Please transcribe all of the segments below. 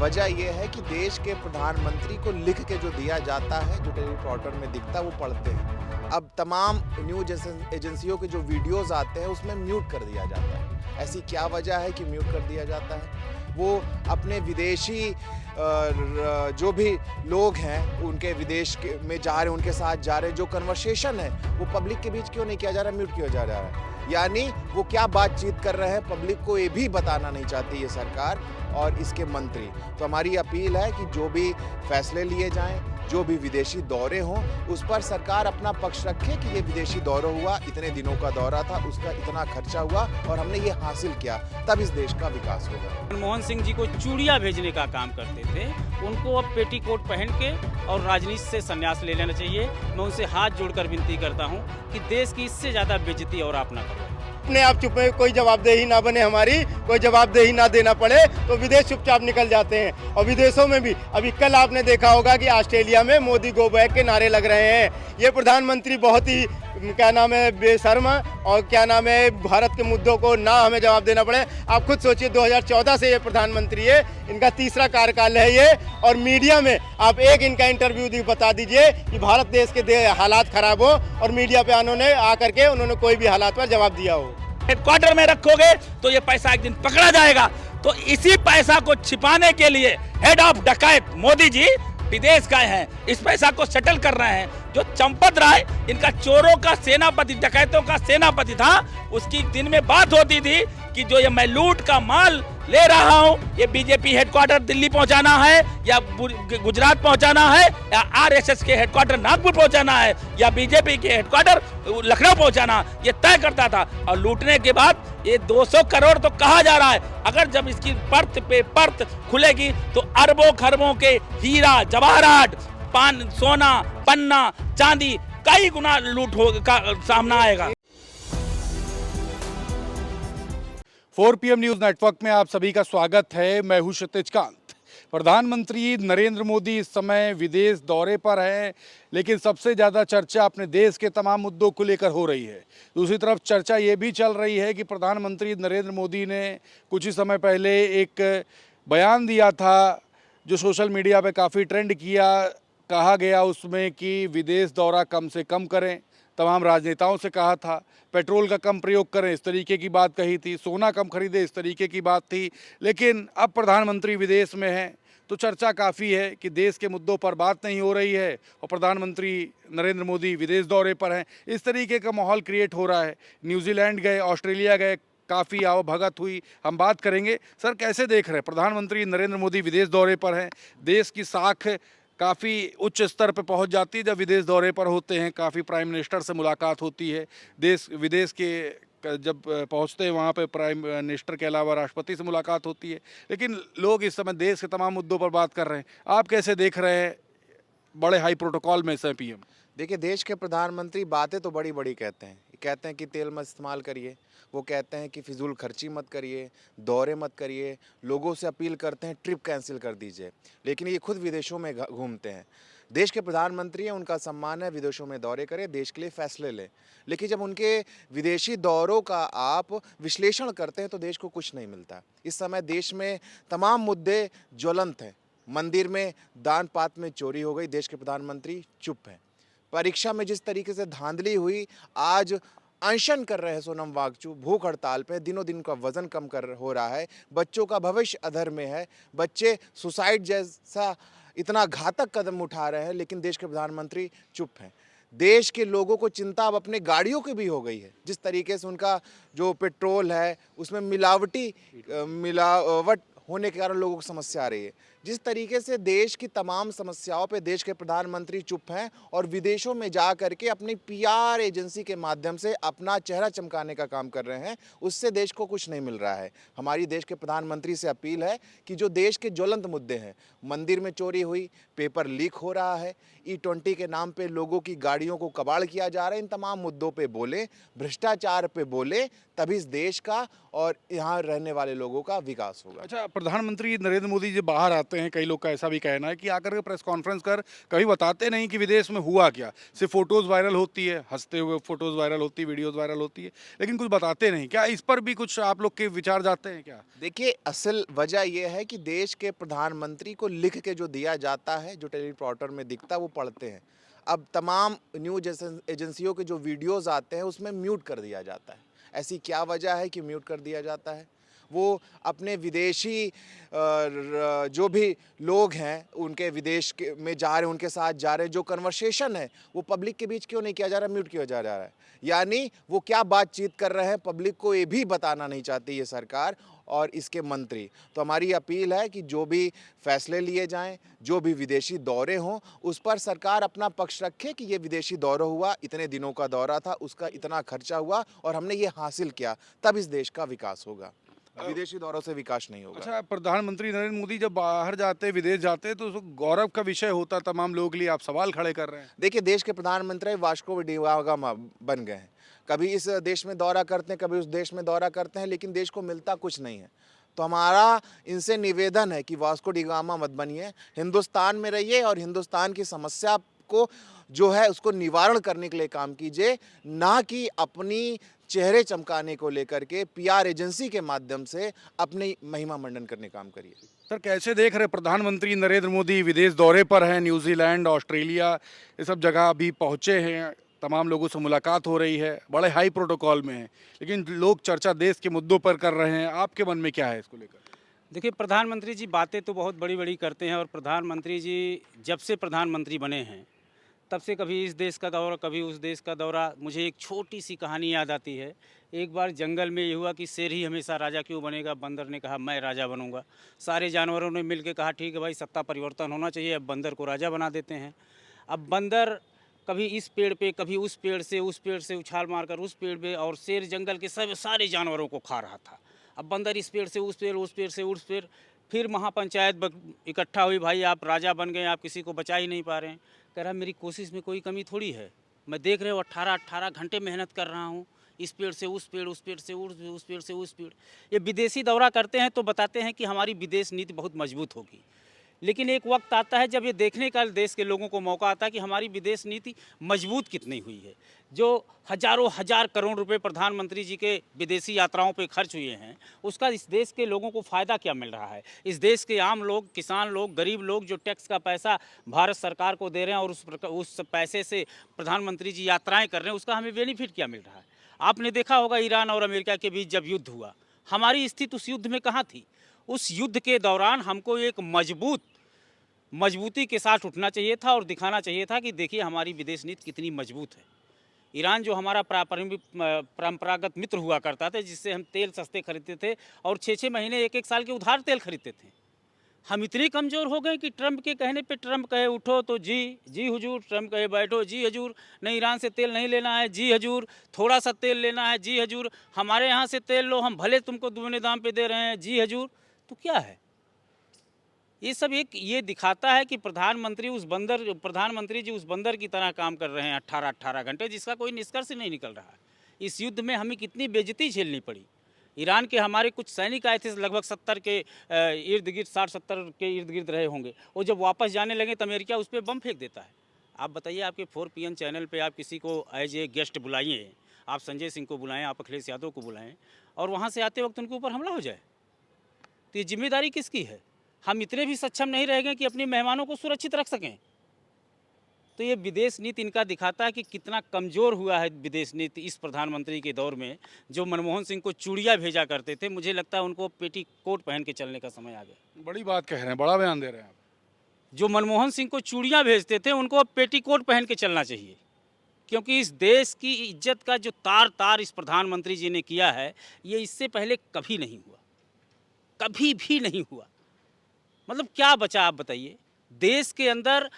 वजह यह है कि देश के प्रधानमंत्री को लिख के जो दिया जाता है, जो टेलीप्रॉम्प्टर में दिखता है, वो पढ़ते हैं। अब तमाम न्यूज़ एजेंसियों के जो वीडियोज़ आते हैं, उसमें म्यूट कर दिया जाता है। ऐसी क्या वजह है कि म्यूट कर दिया जाता है? वो अपने विदेशी जो भी लोग हैं, उनके में जा रहे हैं, उनके साथ जा रहे हैं, जो कन्वर्सेशन है, वो पब्लिक के बीच क्यों नहीं किया जा रहा है, म्यूट किया जा रहा है? यानी वो क्या बातचीत कर रहे हैं, पब्लिक को ये भी बताना नहीं चाहती ये सरकार और इसके मंत्री। तो हमारी अपील है कि जो भी फैसले लिए जाएं, जो भी विदेशी दौरे हों, उस पर सरकार अपना पक्ष रखे कि ये विदेशी दौरा हुआ, इतने दिनों का दौरा था, उसका इतना खर्चा हुआ और हमने ये हासिल किया, तब इस देश का विकास होगा। मनमोहन सिंह जी को चूड़ियाँ भेजने का काम करते थे, उनको अब पेटीकोट पहन के और राजनीति से संन्यास ले लेना चाहिए। मैं उनसे हाथ जोड़कर विनती करता हूँ कि देश की इससे ज़्यादा बेइज्जती और आप ना करो। अपने आप चुप है, कोई जवाबदेही ना बने, हमारी कोई जवाबदेही ना देना पड़े तो विदेश चुपचाप निकल जाते हैं। और विदेशों में भी अभी कल आपने देखा होगा कि ऑस्ट्रेलिया में मोदी गो बैक के नारे लग रहे हैं। ये प्रधानमंत्री बहुत ही क्या नाम है बेशर्म और क्या नाम है भारत के मुद्दों को ना हमें जवाब देना पड़े। आप खुद सोचिए 2014 से ये प्रधानमंत्री है, इनका तीसरा कार्यकाल है ये, और मीडिया में आप एक इनका इंटरव्यू बता दीजिए कि भारत देश के हालात खराब हो और मीडिया पे उन्होंने आकर के उन्होंने कोई भी हालात पर जवाब दिया हो। हेडक्वार्टर में रखोगे तो ये पैसा एक दिन पकड़ा जाएगा। तो इसी पैसा को छिपाने के लिए हेड ऑफ डकैत मोदी जी विदेश गए हैं, इस पैसा को सेटल कर रहे हैं। जो चंपत राय इनका चोरों का सेनापति, डकैतों का सेनापति था, उसकी दिन में बात होती थी कि जो ये मैं लूट का माल ले रहा हूं, ये बीजेपी हेडक्वार्टर दिल्ली पहुंचाना है या गुजरात पहुंचाना है या आरएसएस के हेडक्वार्टर नागपुर पहुंचाना है या बीजेपी के हेडक्वार्टर लखनऊ पहुंचाना, ये तय करता था। और लूटने के बाद ये 200 करोड़ तो कहा जा रहा है, अगर जब इसकी परत पे परत खुलेगी तो अरबों खरबों के हीरा जवाहरात, पान, सोना, पन्ना, चांदी कई गुना लूट का सामना आएगा। 4 PM न्यूज़ नेटवर्क में आप सभी का स्वागत है। मैं हूं क्षितिज कांत। प्रधानमंत्री नरेंद्र मोदी इस समय विदेश दौरे पर हैं, लेकिन सबसे ज़्यादा चर्चा अपने देश के तमाम मुद्दों को लेकर हो रही है। दूसरी तरफ चर्चा ये भी चल रही है कि प्रधानमंत्री नरेंद्र मोदी ने कुछ ही समय पहले एक बयान दिया था जो सोशल मीडिया पे काफ़ी ट्रेंड किया। कहा गया उसमें कि विदेश दौरा कम से कम करें, तमाम राजनेताओं से कहा था, पेट्रोल का कम प्रयोग करें, इस तरीके की बात कही थी, सोना कम खरीदे, इस तरीके की बात थी। लेकिन अब प्रधानमंत्री विदेश में हैं तो चर्चा काफ़ी है कि देश के मुद्दों पर बात नहीं हो रही है और प्रधानमंत्री नरेंद्र मोदी विदेश दौरे पर हैं। इस तरीके का माहौल क्रिएट हो रहा है। न्यूजीलैंड गए, ऑस्ट्रेलिया गए, काफ़ी आवभगत हुई। हम बात करेंगे सर, कैसे देख रहे हैं प्रधानमंत्री नरेंद्र मोदी विदेश दौरे पर हैं, देश की साख काफ़ी उच्च स्तर पर पहुंच जाती है जब विदेश दौरे पर होते हैं। काफ़ी प्राइम मिनिस्टर से मुलाकात होती है, देश विदेश के जब पहुंचते हैं वहां पे प्राइम मिनिस्टर के अलावा राष्ट्रपति से मुलाकात होती है। लेकिन लोग इस समय देश के तमाम मुद्दों पर बात कर रहे हैं। आप कैसे देख रहे हैं बड़े हाई प्रोटोकॉल में से पीएम? देखिए, देश के प्रधानमंत्री बातें तो बड़ी बड़ी कहते हैं कि तेल मत इस्तेमाल करिए, वो कहते हैं कि फिजूल खर्ची मत करिए, दौरे मत करिए, लोगों से अपील करते हैं ट्रिप कैंसिल कर दीजिए, लेकिन ये खुद विदेशों में घूमते हैं। देश के प्रधानमंत्री हैं, उनका सम्मान है, विदेशों में दौरे करें, देश के लिए फैसले लें। लेकिन जब उनके विदेशी दौरों का आप विश्लेषण करते हैं तो देश को कुछ नहीं मिलता। इस समय देश में तमाम मुद्दे ज्वलंत हैं। मंदिर में दान पात्र में चोरी हो गई, देश के प्रधानमंत्री चुप हैं। परीक्षा में जिस तरीके से धांधली हुई, आज अनशन कर रहे हैं सोनम वांगचुक, भूख हड़ताल पे, दिनों दिन का वजन कम हो रहा है, बच्चों का भविष्य अधर में है, बच्चे सुसाइड जैसा इतना घातक कदम उठा रहे हैं, लेकिन देश के प्रधानमंत्री चुप हैं। देश के लोगों को चिंता अब अपने गाड़ियों की भी हो गई है। जिस तरीके से उनका जो पेट्रोल है उसमें मिलावट होने के कारण लोगों को समस्या आ रही है। जिस तरीके से देश की तमाम समस्याओं पे देश के प्रधानमंत्री चुप हैं और विदेशों में जा करके अपनी PR एजेंसी के माध्यम से अपना चेहरा चमकाने का काम कर रहे हैं, उससे देश को कुछ नहीं मिल रहा है। हमारी देश के प्रधानमंत्री से अपील है कि जो देश के ज्वलंत मुद्दे हैं, मंदिर में चोरी हुई, पेपर लीक हो रहा है, E20 के नाम पे लोगों की गाड़ियों को कबाड़ किया जा रहा है, इन तमाम मुद्दों पे बोले, भ्रष्टाचार पे बोले, तभी इस देश का और यहाँ रहने वाले लोगों का विकास होगा। अच्छा, प्रधानमंत्री नरेंद्र मोदी जब बाहर आते हैं, कई लोग का ऐसा भी कहना है कि आकर के प्रेस कॉन्फ्रेंस कर कभी बताते नहीं कि विदेश में हुआ क्या। सिर्फ फोटोज़ वायरल होती है, हंसते हुए फोटोज़ वायरल होती है, वीडियोज़ वायरल होती है, लेकिन कुछ बताते नहीं। क्या इस पर भी कुछ आप लोग के विचार जाते हैं क्या? देखिए, असल वजह यह है कि देश के प्रधानमंत्री को लिख के जो दिया जाता है, जो टेलीप्रॉम्प्टर में दिखता है, वो पढ़ते हैं। अब तमाम न्यूज़ एजेंसियों के जो वीडियोज़ आते हैं, उसमें म्यूट कर दिया जाता है। ऐसी क्या वजह है कि म्यूट कर दिया जाता है? वो अपने विदेशी जो भी लोग हैं, उनके विदेश के में जा रहे हैं, उनके साथ जा रहे हैं, जो कन्वर्सेशन है, वो पब्लिक के बीच क्यों नहीं किया जा रहा, म्यूट क्यों जा रहा है? यानी वो क्या बातचीत कर रहे हैं, पब्लिक को ये भी बताना नहीं चाहती ये सरकार और इसके मंत्री। तो हमारी अपील है कि जो भी फैसले लिए जाएं, जो भी विदेशी दौरे हों, उस पर सरकार अपना पक्ष रखे कि ये विदेशी दौरा हुआ, इतने दिनों का दौरा था, उसका इतना खर्चा हुआ और हमने ये हासिल किया, तब इस देश का विकास होगा। विदेशी दौरों से विकास नहीं होगा। अच्छा, प्रधानमंत्री नरेंद्र मोदी जब बाहर जाते हैं, विदेश जाते हैं, तो उसको गौरव का विषय होता है तमाम लोगों के लिए। आप सवाल खड़े कर रहे हैं। देखिए, देश के प्रधानमंत्री वास्को डी गामा बन गए हैं। कभी इस देश में दौरा करते हैं, कभी उस देश में दौरा करते हैं, लेकिन देश को मिलता कुछ नहीं है। तो हमारा इनसे निवेदन है कि वास्को डी गामा मत बनिए, हिंदुस्तान में रहिए और हिंदुस्तान की समस्या को जो है उसको निवारण करने के लिए काम कीजिए, ना कि अपनी चेहरे चमकाने को लेकर के पीआर एजेंसी के माध्यम से अपनी महिमा मंडन करने काम करिए। सर, कैसे देख रहे प्रधानमंत्री नरेंद्र मोदी विदेश दौरे पर हैं, न्यूजीलैंड, ऑस्ट्रेलिया, ये सब जगह अभी पहुंचे हैं, तमाम लोगों से मुलाकात हो रही है, बड़े हाई प्रोटोकॉल में है, लेकिन लोग चर्चा देश के मुद्दों पर कर रहे हैं। आपके मन में क्या है इसको लेकर? देखिए, प्रधानमंत्री जी बातें तो बहुत बड़ी बड़ी करते हैं और प्रधानमंत्री जी जब से प्रधानमंत्री बने हैं तब से कभी इस देश का दौरा, कभी उस देश का दौरा। मुझे एक छोटी सी कहानी याद आती है। एक बार जंगल में ये हुआ कि शेर ही हमेशा राजा क्यों बनेगा। बंदर ने कहा मैं राजा बनूंगा। सारे जानवरों ने मिलकर कहा ठीक है भाई, सत्ता परिवर्तन होना चाहिए, अब बंदर को राजा बना देते हैं। अब बंदर कभी इस पेड़ पे, कभी उस पेड़ से उछाल मारकर उस पेड़ पे, और शेर जंगल के सारे जानवरों को खा रहा था। अब बंदर इस पेड़ से उस पेड़, उस पेड़ से उस पेड़। फिर महापंचायत इकट्ठा हुई, भाई आप राजा बन गए, आप किसी को बचा ही नहीं पा रहे हैं। कह रहा मेरी कोशिश में कोई कमी थोड़ी है, मैं देख रहे हो 18 घंटे मेहनत कर रहा हूँ, इस पेड़ से उस पेड़, उस पेड़ से उस पेड़ से उस पेड़। ये विदेशी दौरा करते हैं तो बताते हैं कि हमारी विदेश नीति बहुत मजबूत होगी, लेकिन एक वक्त आता है जब ये देखने का देश के लोगों को मौका आता है कि हमारी विदेश नीति मजबूत कितनी हुई है। जो हजारों हजार करोड़ रुपए प्रधानमंत्री जी के विदेशी यात्राओं पे खर्च हुए हैं, उसका इस देश के लोगों को फ़ायदा क्या मिल रहा है। इस देश के आम लोग, किसान लोग, गरीब लोग जो टैक्स का पैसा भारत सरकार को दे रहे हैं और उस पैसे से प्रधानमंत्री जी यात्राएं कर रहे हैं, उसका हमें बेनिफिट क्या मिल रहा है। आपने देखा होगा ईरान और अमेरिका के बीच जब युद्ध हुआ, हमारी स्थिति उस युद्ध में कहाँ थी। उस युद्ध के दौरान हमको एक मजबूती के साथ उठना चाहिए था और दिखाना चाहिए था कि देखिए हमारी विदेश नीति कितनी मजबूत है। ईरान जो हमारा परंपरागत मित्र हुआ करता था, जिससे हम तेल सस्ते खरीदते थे और 6-6 महीने 1-1 साल के उधार तेल खरीदते थे, हम इतने कमज़ोर हो गए कि ट्रंप के कहने पे, ट्रंप कहे उठो तो जी हुजूर, ट्रंप कहे बैठो जी हजूर, नहीं ईरान से तेल नहीं लेना है जी हजूर, थोड़ा सा तेल लेना है जी हजूर, हमारे यहाँ से तेल लो, हम भले तुमको दुगने दाम पे दे रहे हैं जी हजूर। तो क्या है ये सब? ये दिखाता है कि प्रधानमंत्री जी उस बंदर की तरह काम कर रहे हैं 18 घंटे, जिसका कोई निष्कर्ष नहीं निकल रहा है। इस युद्ध में हमें कितनी बेइज्जती झेलनी पड़ी। ईरान के हमारे कुछ सैनिक आए थे, लगभग 70 के इर्द गिर्द, 60-70 के इर्द गिर्द रहे होंगे। वो जब वापस जाने लगे तो अमेरिका उस पर बम फेंक देता है। आप बताइए, आपके 4PM चैनल पर आप किसी को एज ए गेस्ट बुलाइए, आप संजय सिंह को बुलाएं, आप अखिलेश यादव को बुलाएं, और वहाँ से आते वक्त उनके ऊपर हमला हो जाए, तो ये जिम्मेदारी किसकी है? हम इतने भी सक्षम नहीं रह गए कि अपने मेहमानों को सुरक्षित रख सकें। तो ये विदेश नीति इनका दिखाता है कि कितना कमज़ोर हुआ है विदेश नीति इस प्रधानमंत्री के दौर में। जो मनमोहन सिंह को चूड़ियाँ भेजा करते थे, मुझे लगता है उनको पेटीकोट पहन के चलने का समय आ गया। बड़ी बात कह रहे हैं, बड़ा बयान दे रहे हैं आप। जो मनमोहन सिंह को चूड़ियाँ भेजते थे, उनको अब पेटीकोट पहन के चलना चाहिए, क्योंकि इस देश की इज्जत का जो तार इस प्रधानमंत्री जी ने किया है, ये इससे पहले कभी नहीं हुआ, कभी भी नहीं हुआ। मतलब क्या बचा आप बताइए? देश के अंदर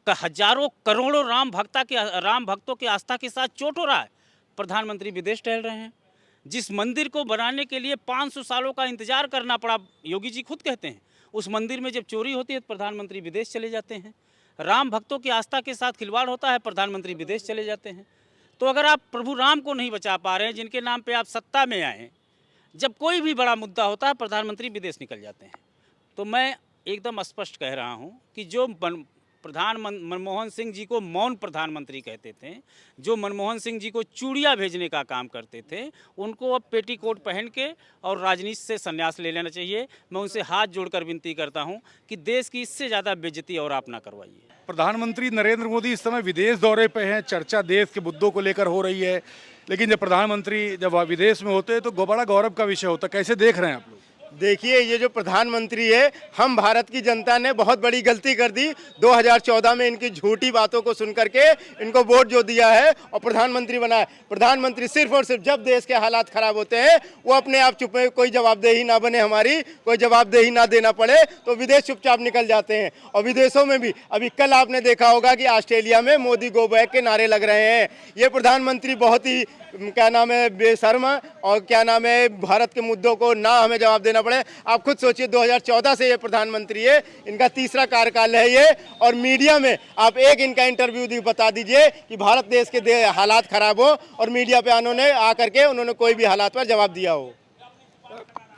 हजारों करोड़ों राम भक्तों के आस्था के साथ चोट हो रहा है। प्रधानमंत्री विदेश टहल रहे हैं। जिस मंदिर को बनाने के लिए 500 सालों का इंतजार करना पड़ा, योगी जी खुद कहते हैं, उस मंदिर में जब चोरी होती है तो प्रधानमंत्री विदेश चले जाते हैं। राम भक्तों की आस्था के साथ खिलवाड़ होता है, प्रधानमंत्री विदेश चले जाते हैं। तो अगर आप प्रभु राम को नहीं बचा पा रहे हैं, जिनके नाम पर आप सत्ता में आए, जब कोई भी बड़ा मुद्दा होता है प्रधानमंत्री विदेश निकल जाते हैं। तो मैं एकदम स्पष्ट कह रहा हूं कि जो मनमोहन सिंह जी को मौन प्रधानमंत्री कहते थे, जो मनमोहन सिंह जी को चूड़ियाँ भेजने का काम करते थे, उनको अब पेटीकोट पहन के और राजनीति से संन्यास ले लेना चाहिए। मैं उनसे हाथ जोड़कर विनती करता हूं कि देश की इससे ज़्यादा बेइज्जती और आप ना करवाइए। प्रधानमंत्री नरेंद्र मोदी इस समय विदेश दौरे पे हैं, चर्चा देश के मुद्दों को लेकर हो रही है, लेकिन जब प्रधानमंत्री जब विदेश में होते हैं तो बड़ा गौरव का विषय होता है। कैसे देख रहे हैं आप लोग? देखिए, ये जो प्रधानमंत्री है, हम भारत की जनता ने बहुत बड़ी गलती कर दी 2014 में। इनकी झूठी बातों को सुन करके इनको वोट जो दिया है और प्रधानमंत्री बनाया। प्रधानमंत्री सिर्फ और सिर्फ जब देश के हालात खराब होते हैं वो अपने आप चुप में, कोई जवाबदेही ना बने हमारी, कोई जवाबदेही ना देना पड़े तो विदेश चुपचाप निकल जाते हैं। और विदेशों में भी अभी कल आपने देखा होगा कि ऑस्ट्रेलिया में मोदी गो बैक के नारे लग रहे हैं। ये प्रधानमंत्री बहुत ही क्या नाम है बेशर्म और क्या नाम है, भारत के मुद्दों को ना हमें जवाब देना पड़े। आप खुद सोचिए, 2014 से ये प्रधानमंत्री है, इनका तीसरा कार्यकाल है ये, और मीडिया में आप एक इनका इंटरव्यू बता दीजिए कि भारत देश के हालात खराब हो और मीडिया पे उन्होंने आकर के उन्होंने कोई भी हालात पर जवाब दिया हो।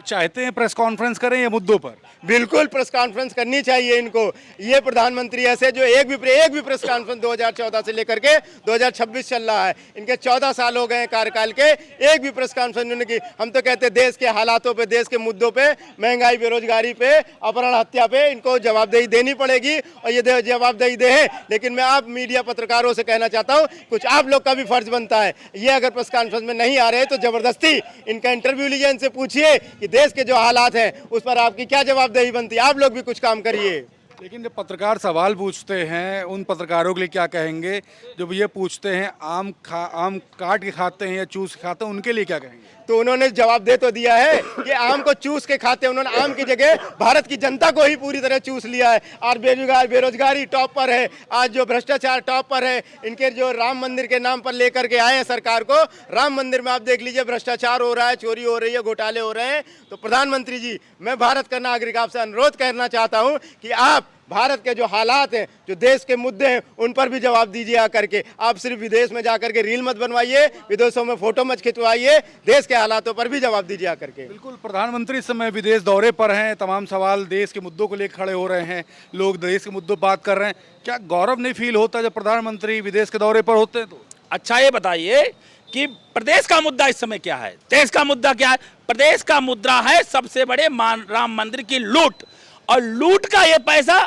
चाहते हैं प्रेस कॉन्फ्रेंस करें ये मुद्दों पर? बिल्कुल प्रेस कॉन्फ्रेंस करनी चाहिए इनको। ये प्रधानमंत्री ऐसे जो एक भी प्रेस कॉन्फ्रेंस 2014 से लेकर के 2026 चल रहा है, इनके 14 साल हो गए कार्यकाल के, एक भी प्रेस कॉन्फ्रेंस उन्होंने की। हम तो कहते हैं देश के हालातों पे, देश के मुद्दों पे, महंगाई, बेरोजगारी पे, अपहरण, हत्या पे इनको जवाबदेही देनी पड़ेगी और ये जवाबदेही दे है। लेकिन मैं आप मीडिया पत्रकारों से कहना चाहता हूँ, कुछ आप लोग का भी फर्ज बनता है। ये अगर प्रेस कॉन्फ्रेंस में नहीं आ रहे तो जबरदस्ती इनका इंटरव्यू लीजिए, इनसे पूछिए कि देश के जो हालात हैं उस पर आपकी क्या जवाबदेही बनती है। आप लोग भी कुछ काम करिए। लेकिन जब पत्रकार सवाल पूछते हैं, उन पत्रकारों के लिए क्या कहेंगे जब ये पूछते हैं आम काट के खाते हैं या चूस के खाते हैं, उनके लिए क्या कहेंगे? तो उन्होंने जवाब दे तो दिया है कि आम को चूस के खाते हैं। उन्होंने आम की जगह भारत की जनता को ही पूरी तरह चूस लिया है। और बेरोजगारी टॉप पर है, आज जो भ्रष्टाचार टॉप पर है। इनके जो राम मंदिर के नाम पर लेकर के आए हैं सरकार को, राम मंदिर में आप देख लीजिए भ्रष्टाचार हो रहा है, चोरी हो रही है, घोटाले हो रहे हैं। तो प्रधानमंत्री जी, मैं भारत का नागरिक आपसे अनुरोध करना चाहता हूँ कि आप भारत के जो हालात हैं, जो देश के मुद्दे हैं, उन पर भी जवाब दीजिए आकर के। आप सिर्फ विदेश में जाकर के रील मत बनवाइए, विदेशों में फोटो मत खिंचवाइए, देश के हालातों पर भी जवाब दीजिए आकर के। बिल्कुल, प्रधानमंत्री इस समय विदेश दौरे पर हैं, तमाम सवाल देश के मुद्दों को लेकर खड़े हो रहे हैं, लोग देश के मुद्दों पर बात कर रहे हैं। क्या गौरव नहीं फील होता जब प्रधानमंत्री विदेश के दौरे पर होते हैं? तो अच्छा, ये बताइए कि प्रदेश का मुद्दा इस समय क्या है, देश का मुद्दा क्या है? प्रदेश का मुद्दा है सबसे बड़े राम मंदिर की लूट। और लूट का ये पैसा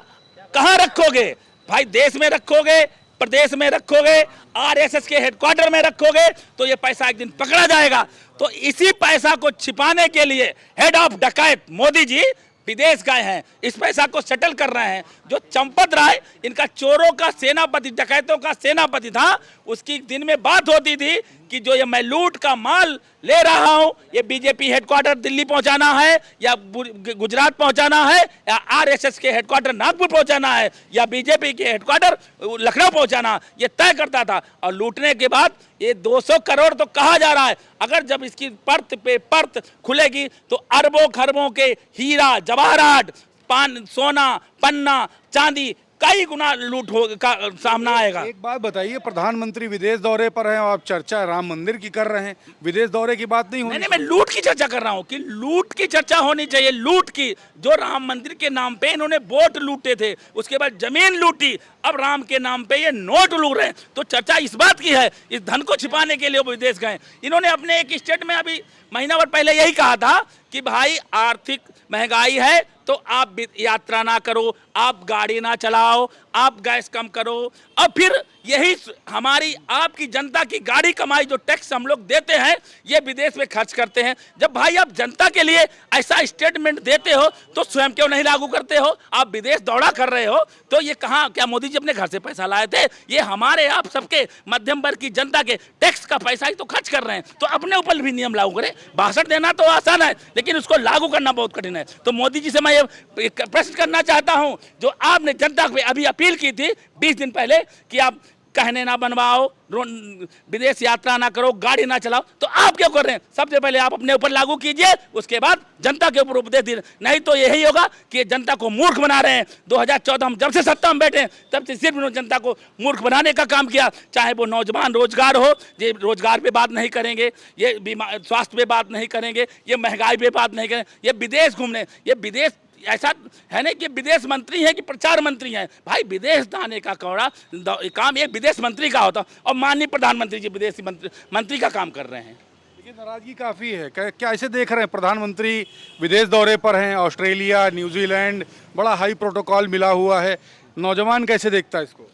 कहां रखोगे भाई? देश में रखोगे, प्रदेश में रखोगे, आरएसएस के हेडक्वार्टर में रखोगे तो ये पैसा एक दिन पकड़ा जाएगा। तो इसी पैसा को छिपाने के लिए हेड ऑफ डकैत मोदी जी विदेश गए हैं, इस पैसा को सेटल कर रहे हैं। जो चंपत राय, इनका चोरों का सेनापति, डकैतों का सेनापति था, उसकी दिन में बात होती थी कि जो ये मैं लूट का माल ले रहा हूं, ये बीजेपी हेडक्वार्टर दिल्ली पहुंचाना है या गुजरात पहुंचाना है या आरएसएस के हेडक्वार्टर नागपुर पहुंचाना है या बीजेपी के हेडक्वार्टर लखनऊ पहुंचाना, ये तय करता था। और लूटने के बाद ये 200 करोड़ तो कहा जा रहा है, अगर जब इसकी परत पे परत खुलेगी तो अरबों खरबों के हीरा जवाहरात, सोना, पन्ना, चांदी, कई गुना लूट का सामना आएगा। एक बात बताइए, प्रधानमंत्री विदेश दौरे पर हैं और आप चर्चा राम मंदिर की कर रहे हैं, विदेश दौरे की बात नहीं होनी? नहीं, मैं लूट की चर्चा कर रहा हूं कि लूट की चर्चा होनी चाहिए। लूट की, जो राम मंदिर के नाम पे इन्होंने वोट लूटे थे, उसके बाद जमीन लूटी, अब राम के नाम पे ये नोट लूट रहे हैं। तो चर्चा इस बात की है, इस धन को छिपाने के लिए वो विदेश गए। इन्होंने अपने एक स्टेट में अभी महीना भर पहले यही कहा था कि भाई आर्थिक महंगाई है तो आप यात्रा ना करो, आप गाड़ी ना चलाओ, आप गैस कम करो। अब फिर यही हमारी आपकी जनता की गाड़ी कमाई जो टैक्स हम लोग देते हैं, ये विदेश में खर्च करते हैं। जब भाई आप जनता के लिए ऐसा स्टेटमेंट देते हो तो स्वयं क्यों नहीं लागू करते हो? आप विदेश दौड़ा कर रहे हो तो ये कहाँ, क्या मोदी जी अपने घर से पैसा लाए थे? ये हमारे आप सबके मध्यम वर्ग की जनता के टैक्स का पैसा ही तो खर्च कर रहे हैं। तो अपने ऊपर भी नियम लागू करें। भाषण देना तो आसान है लेकिन उसको लागू करना बहुत कठिन है। तो मोदी जी से मैं ये प्रश्न करना चाहता हूं, जो आपने जनता को अभी अपील की थी 20 दिन पहले कि आप कहने ना बनवाओ, विदेश यात्रा ना करो, गाड़ी ना चलाओ, तो आप क्यों कर रहे हैं? सबसे पहले आप अपने ऊपर लागू कीजिए, उसके बाद जनता के ऊपर उपदेश दीजिए। नहीं तो यही होगा कि जनता को मूर्ख बना रहे हैं। 2014 हम जब से सत्ता में बैठे तब से सिर्फ उन्होंने जनता को मूर्ख बनाने का काम किया। चाहे वो नौजवान रोजगार हो, ये रोजगार पे बात नहीं करेंगे, ये स्वास्थ्य पे बात नहीं करेंगे, ये महंगाई पे बात नहीं करेंगे, ये विदेश घूमने, ये विदेश ऐसा है नहीं कि विदेश मंत्री है कि प्रचार मंत्री हैं। भाई विदेश जाने का काम एक विदेश मंत्री का होता और माननीय प्रधानमंत्री जी विदेशी मंत्री का काम कर रहे हैं। लेकिन नाराजगी काफ़ी है। क्या ऐसे देख रहे हैं प्रधानमंत्री विदेश दौरे पर हैं, ऑस्ट्रेलिया, न्यूजीलैंड, बड़ा हाई प्रोटोकॉल मिला हुआ है, नौजवान कैसे देखता है इसको?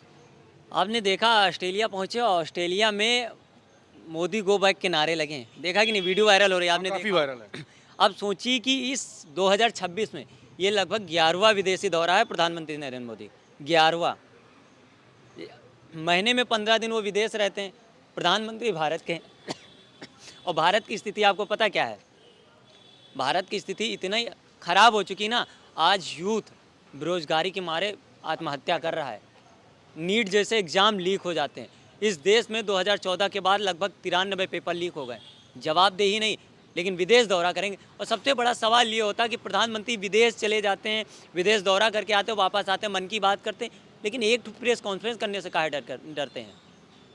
आपने देखा ऑस्ट्रेलिया पहुंचे, ऑस्ट्रेलिया में मोदी गो बैक के नारे लगे हैं, देखा कि नहीं? वीडियो वायरल हो रही है, आपने काफ़ी देखा? वायरल है। अब सोचिए कि इस 2026 में ये लगभग 11वां विदेशी दौरा है प्रधानमंत्री नरेंद्र मोदी, 11वां। महीने में 15 दिन वो विदेश रहते हैं। प्रधानमंत्री भारत के हैं और भारत की स्थिति आपको पता क्या है? भारत की स्थिति इतना ही खराब हो चुकी ना, आज यूथ बेरोजगारी के मारे आत्महत्या कर रहा है। नीट जैसे एग्ज़ाम लीक हो जाते हैं। इस देश में 2014 के बाद लगभग 93 पेपर लीक हो गए। जवाबदेही नहीं, लेकिन विदेश दौरा करेंगे। और सबसे बड़ा सवाल ये होता कि प्रधानमंत्री विदेश चले जाते हैं, विदेश दौरा करके आते हैं, वापस आते हैं, मन की बात करते हैं, लेकिन एक प्रेस कॉन्फ्रेंस करने से काहे डरते हैं?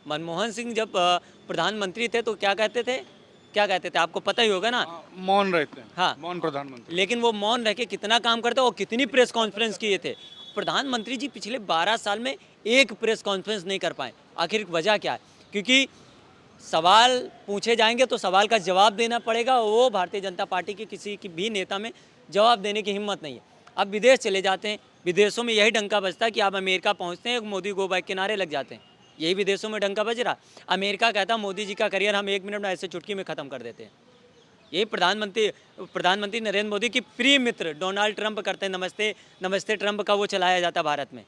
मनमोहन सिंह जब प्रधानमंत्री थे तो क्या कहते थे? आपको पता ही होगा ना। मौन रहते हैं। हाँ। मौन प्रधानमंत्री। लेकिन वो मौन रह के कितना काम करते और कितनी प्रेस कॉन्फ्रेंस किए थे। प्रधानमंत्री जी पिछले 12 साल में एक प्रेस कॉन्फ्रेंस नहीं कर पाए। आखिर वजह क्या है? क्योंकि सवाल पूछे जाएंगे तो सवाल का जवाब देना पड़ेगा। वो भारतीय जनता पार्टी के किसी की भी नेता में जवाब देने की हिम्मत नहीं है। अब विदेश चले जाते हैं, विदेशों में यही डंका बजता है कि आप अमेरिका पहुंचते हैं, मोदी गो बैक के नारे लग जाते हैं। यही विदेशों में डंका बज रहा। अमेरिका कहता मोदी जी का करियर हम 1 मिनट में ऐसे चुटकी में ख़त्म कर देते हैं। यही प्रधानमंत्री नरेंद्र मोदी की प्रिय मित्र डोनाल्ड ट्रंप करते हैं। नमस्ते ट्रंप का वो चलाया जाता है भारत में।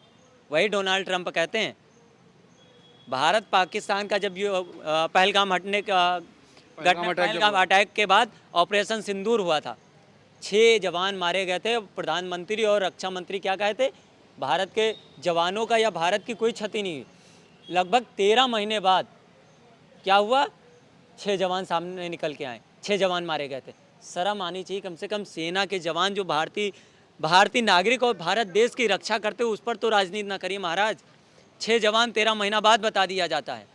वही डोनाल्ड ट्रंप कहते हैं भारत पाकिस्तान का जब पहलगाम अटैक के बाद ऑपरेशन सिंदूर हुआ था, 6 जवान मारे गए थे। प्रधानमंत्री और रक्षा मंत्री क्या कहे थे? भारत के जवानों का या भारत की कोई क्षति नहीं हुई। लगभग 13 महीने बाद क्या हुआ? 6 जवान सामने निकल के आए, 6 जवान मारे गए थे। शर्म आनी चाहिए कम से कम। सेना के जवान जो भारतीय नागरिक और भारत देश की रक्षा करते हो, उस पर तो राजनीति ना करिए महाराज। 6 जवान 13 महीना बाद बता दिया जाता है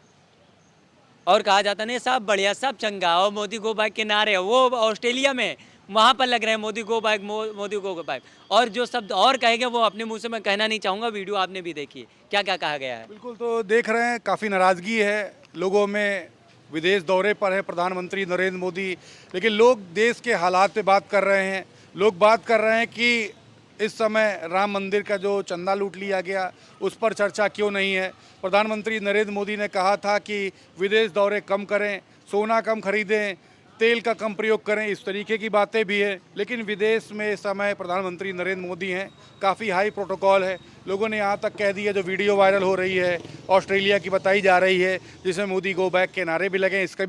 और कहा जाता नहीं सब बढ़िया, सब चंगा। और मोदी गो बैक के नारे वो ऑस्ट्रेलिया में वहाँ पर लग रहे हैं, Modi go back, Modi go back. और जो शब्द और कहेंगे वो अपने मुंह से मैं कहना नहीं चाहूँगा। वीडियो आपने भी देखी है, क्या क्या कहा गया है। बिल्कुल, तो देख रहे हैं काफ़ी नाराज़गी है लोगों में। विदेश दौरे पर है प्रधानमंत्री नरेंद्र मोदी, लेकिन लोग देश के हालात पे बात कर रहे हैं। लोग बात कर रहे हैं कि इस समय राम मंदिर का जो चंदा लूट लिया गया उस पर चर्चा क्यों नहीं है। प्रधानमंत्री नरेंद्र मोदी ने कहा था कि विदेश दौरे कम करें, सोना कम खरीदें, तेल का कम प्रयोग करें, इस तरीके की बातें भी है। लेकिन विदेश में इस समय प्रधानमंत्री नरेंद्र मोदी हैं, काफ़ी हाई प्रोटोकॉल है। लोगों ने यहाँ तक कह दिया, जो वीडियो वायरल हो रही है ऑस्ट्रेलिया की बताई जा रही है, जिसमें मोदी गो बैक के नारे भी लगे, इसका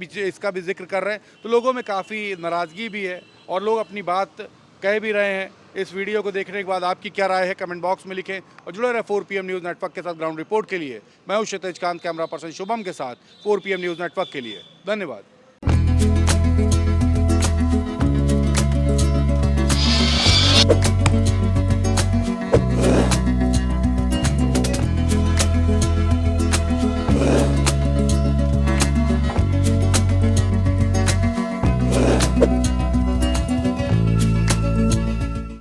भी जिक्र कर रहे हैं। तो लोगों में काफ़ी नाराज़गी भी है और लोग अपनी बात कह भी रहे हैं। इस वीडियो को देखने के बाद आपकी क्या राय है कमेंट बॉक्स में लिखें और जुड़े रहे 4 PM न्यूज़ नेटवर्क के साथ। ग्राउंड रिपोर्ट के लिए मैं हूं क्षितिज कांत, कैमरा पर्सन शुभम के साथ 4 PM न्यूज़ नेटवर्क के लिए। धन्यवाद।